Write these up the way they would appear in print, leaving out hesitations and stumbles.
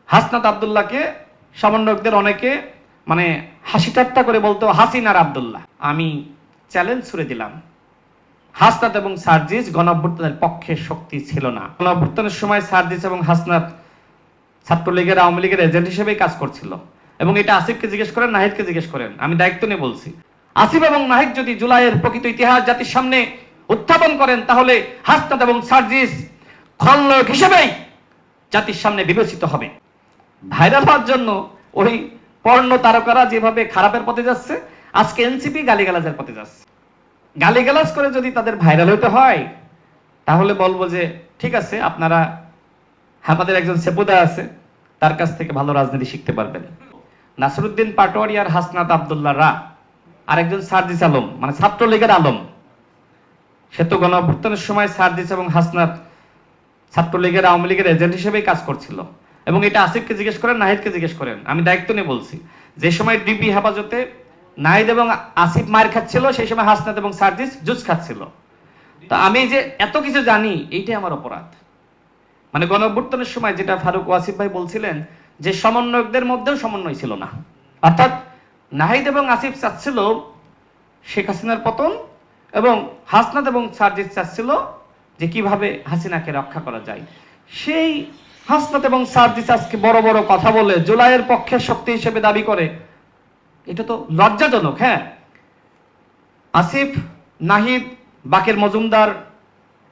হাসনাত আব্দুল্লাহকে সমন্বয়কদের অনেকে মানে হাসি ঠাট্টা করে বলতো হাসিনার আব্দুল্লাহ। আমি চ্যালেঞ্জ ছুড়ে দিলাম, হাসনাত এবং সার্জিস গণঅভ্যুত্থানের পক্ষে শক্তি ছিল না। গণঅভ্যুত্থানের সময় সার্জিস এবং হাসনাত ছাত্রলীগের আওয়ামী লীগের এজেন্ট হিসেবেই কাজ করছিল, এবং এটা আসিফকে জিজ্ঞেস করেন, নাহিদকে জিজ্ঞেস করেন, আমি দায়িত্ব নিয়ে বলছি। আসিফ এবং নাহিদ যদি জুলাইয়ের প্রকৃত ইতিহাস জাতির সামনে উত্থাপন করেন, তাহলে হাসনাত এবং সার্জিস খলনায়ক হিসেবেই জাতির সামনে বিবেচিত হবে। ভাইরাল হওয়ার জন্য ওই পর্ণ তারকারা যেভাবে খারাপের পথে যাচ্ছে, আজকে এনসিপি গালিগালাজের পথে যাচ্ছে। গালিগালাজ করে যদি তাদের ভাইরাল হতে হয়, তাহলে বলবো যে ঠিক আছে, আপনারা আমাদের একজন সেপুদা আছে, তার কাছ থেকে ভালো রাজনীতি শিখতে পারবেন। নাসিরউদ্দিন পাটোয়ারি আর হাসনাত আব্দুল্লাহ রা আর একজন সার্জিস আলম, মানে ছাত্রলীগের আলম, সে তো গণঅভ্যুত্থানের সময় সার্জিস এবং হাসনাত ছাত্রলীগের আওয়ামী লীগের এজেন্ট হিসেবেই কাজ করছিল, এবং এটা আসিফকে জিজ্ঞেস করেন, নাহিদকে জিজ্ঞেস করেন, আমি দায়িত্ব নিয়ে বলছি। যে সময় ডিবি হেফাজতে নাহিদ এবং আসিফ মার খাচ্ছিল, সেই সময় হাসনাত এবং সার্জিস জুস খাচ্ছিল। তো আমি যে এত কিছু জানি, এইটাই আমার অপরাধ। মানে গণঅভ্যুত্থানের সময় যেটা ফারুক ওয়াসিফ ভাই বলছিলেন যে সমন্বয়কদের মধ্যেও সমন্বয় ছিল না, অর্থাৎ নাহিদ এবং আসিফ চাচ্ছিল শেখ হাসিনার পতন, এবং হাসনাত এবং সার্জিস চাচ্ছিল যে কিভাবে হাসিনাকে রক্ষা করা যায়। সেই হাসনাত এবং সার্জিস আজকে বড় বড় কথা বলে জুলাইয়ের পক্ষের শক্তি হিসেবে দাবি করে, এটা তো লজ্জাজনক। হ্যাঁ, আসিফ, নাহিদ, বাকের মজুমদার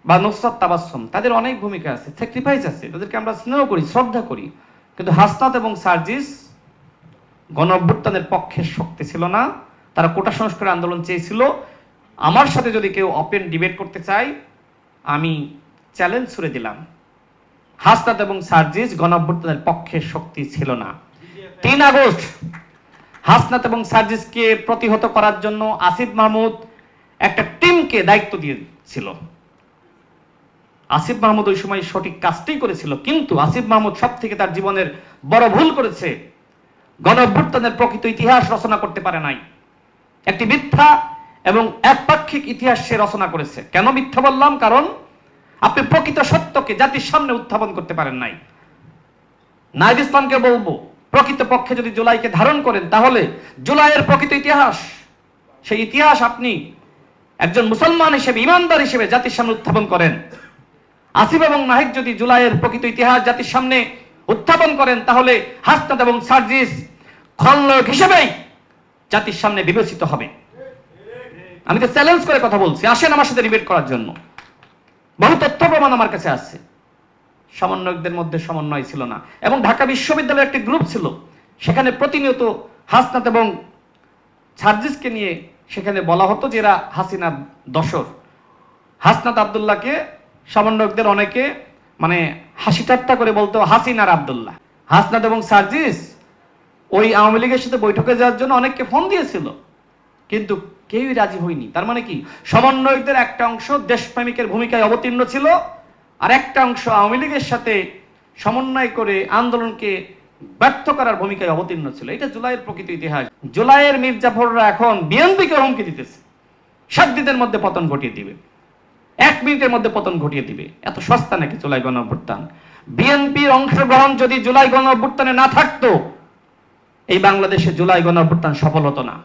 বা নুসরাত তাবাসসুম, তাদের অনেক ভূমিকা আছে, স্যাক্রিফাইস আছে, তাদেরকে আমরা স্নেহ করি, শ্রদ্ধা করি, কিন্তু হাসনাত এবং সার্জিস গণঅভ্যুত্থানের পক্ষের শক্তি ছিল না। তারা কোটা সংস্কার আন্দোলন চেয়েছিল। আমার সাথে যদি কেউ ওপেন ডিবেট করতে চায়, আমি চ্যালেঞ্জ ছুড়ে দিলাম, হাসনাত এবং সার্জিস গণঅভ্যুত্থানের পক্ষে শক্তি ছিল না। 3 আগস্ট হাসনাত এবং সার্জিসকে প্রতিহত করার জন্য আসিফ মাহমুদ একটা টিমকে দায়িত্ব দিয়েছিল। আসিফ মাহমুদ ওই সময় সঠিক কাজটাই করেছিল, কিন্তু আসিফ মাহমুদ সব থেকে তার জীবনের বড় ভুল করেছে, গণঅভ্যুত্থানের প্রকৃত ইতিহাস রচনা করতে পারে নাই। একটি মিথ্যা এবং একপাক্ষিক ইতিহাস সে রচনা করেছে। কেন মিথ্যা বললাম? কারণ আপনি প্রকৃত সত্যকে জাতির সামনে উত্থাপন করতে পারেন নাই। নাহিদ ইসলামকে বলবো, প্রকৃত পক্ষে যদি জুলাইকে ধারণ করেন, তাহলে জুলাইয়ের প্রকৃত ইতিহাস, সেই ইতিহাস আপনি একজন মুসলমান হিসেবে, ইমানদার হিসেবে জাতির সামনে উত্থাপন করেন। আসিফ এবং নাহিদ যদি জুলাইয়ের প্রকৃত ইতিহাস জাতির সামনে উত্থাপন করেন, তাহলে হাসনাত এবং সার্জিস খলনায়ক হিসেবেই জাতির সামনে বিবেচিত হবে। আমি তো চ্যালেঞ্জ করে কথা বলছি, আসেন আমার সাথে ডিবেট করার জন্য। বহু তথ্য প্রমাণ আমার কাছে আছে। সমন্বয়কদের মধ্যে সমন্বয় ছিল না, এবং ঢাকা বিশ্ববিদ্যালয়ের একটি গ্রুপ ছিল, সেখানে প্রতিনিয়ত হাসনাত এবং সার্জিসকে নিয়ে সেখানে বলা হতো যে এরা হাসিনা দোসর। হাসনাত আব্দুল্লাহকে সমন্বয়কদের অনেকে মানে হাসি ঠাট্টা করে বলতো হাসিনার আব্দুল্লাহ। হাসনাত এবং সার্জিস ওই আওয়ামী লীগের সাথে বৈঠকে যাওয়ার জন্য অনেককে ফোন দিয়েছিল, কিন্তু কেউই রাজি হয়নি। তার মানে কি, সমন্বয়কদের একটা অংশ দেশপ্রেমিকের ভূমিকায় অবতীর্ণ ছিল, আর একটা অংশ আওয়ামী লীগের সাথে সমন্বয় করে আন্দোলনকে ব্যর্থ করার ভূমিকায় অবতীর্ণ ছিল। এটা জুলাইয়ের প্রকৃত ইতিহাস। জুলাইয়ের মির্জাফররা এখন বিএনপিকে হুমকি দিতেছে, 7 দিনের মধ্যে পতন ঘটিয়ে দিবে, 1 মিনিটের মধ্যে পতন ঘটিয়ে দিবে। এত সস্তা নাকি জুলাই গণঅভ্যুত্থান? বিএনপির অংশগ্রহণ যদি জুলাই গণঅভ্যুত্থানে না থাকতো, এই বাংলাদেশে জুলাই গণঅভ্যুত্থান সফল হতো না।